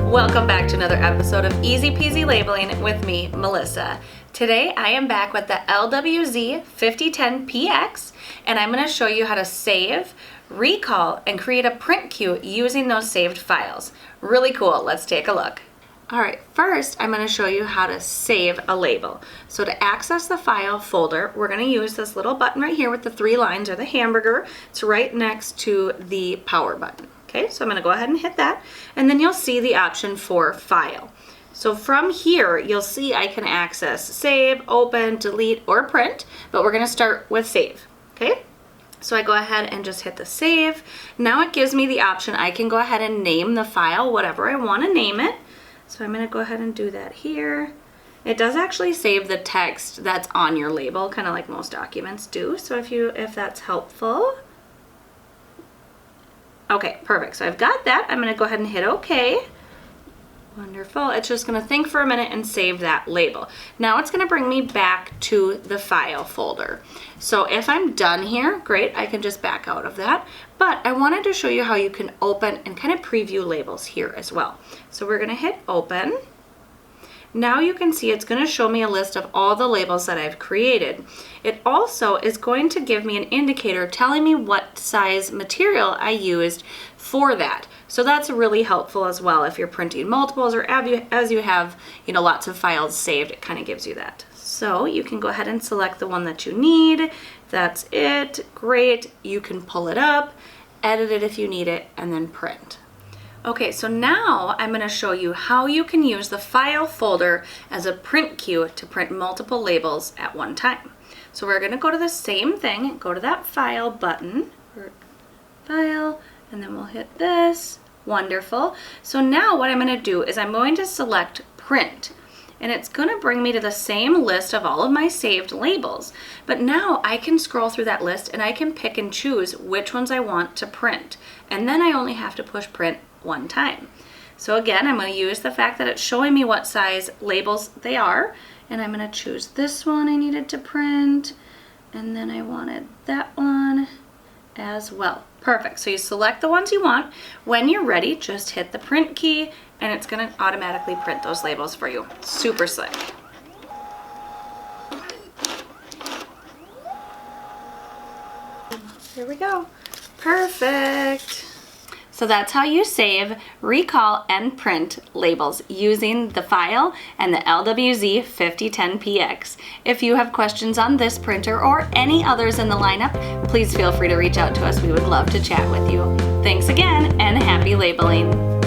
Welcome back to another episode of Easy Peasy Labeling with me, Melissa. Today I am back with the LW-Z5010PX, and I'm going to show you how to save, recall, and create a print queue using those saved files. Really cool. Let's take a look. Alright, first I'm going to show you how to save a label. So to access the file folder, we're going to use this little button right here with the 3 lines, or the hamburger. It's right next to the power button. Okay, so I'm going to go ahead and hit that, and then you'll see the option for File. So from here, you'll see I can access Save, Open, Delete, or Print, but we're going to start with Save. Okay, so I go ahead and just hit the Save. Now it gives me the option I can go ahead and name the file whatever I want to name it. So I'm going to go ahead and do that here. It does actually save the text that's on your label, kind of like most documents do. So if that's helpful. Okay, perfect. So I've got that. I'm going to go ahead and hit OK. Wonderful. It's just going to think for a minute and save that label. Now it's going to bring me back to the file folder. So if I'm done here, great, I can just back out of that. But I wanted to show you how you can open and kind of preview labels here as well. So we're going to hit Open. Now you can see it's going to show me a list of all the labels that I've created. It also is going to give me an indicator telling me what size material I used for that. So that's really helpful as well if you're printing multiples, or as you have, lots of files saved, it kind of gives you that. So you can go ahead and select the one that you need. That's it. Great. You can pull it up, edit it if you need it, and then print. Okay, so now I'm going to show you how you can use the file folder as a print queue to print multiple labels at one time. So we're going to go to the same thing, go to that File button, File, and then we'll hit this. Wonderful. So now what I'm going to do is I'm going to select Print, and it's going to bring me to the same list of all of my saved labels. But now I can scroll through that list and I can pick and choose which ones I want to print. And then I only have to push Print one time. So again, I'm going to use the fact that it's showing me what size labels they are, and I'm going to choose this one I needed to print, and then I wanted that one as well. Perfect. So you select the ones you want. When you're ready, just hit the print key and it's going to automatically print those labels for you. Super slick. Here we go. Perfect. So that's how you save, recall, and print labels using the file and the LW-Z5010PX. If you have questions on this printer or any others in the lineup, please feel free to reach out to us. We would love to chat with you. Thanks again, and happy labeling.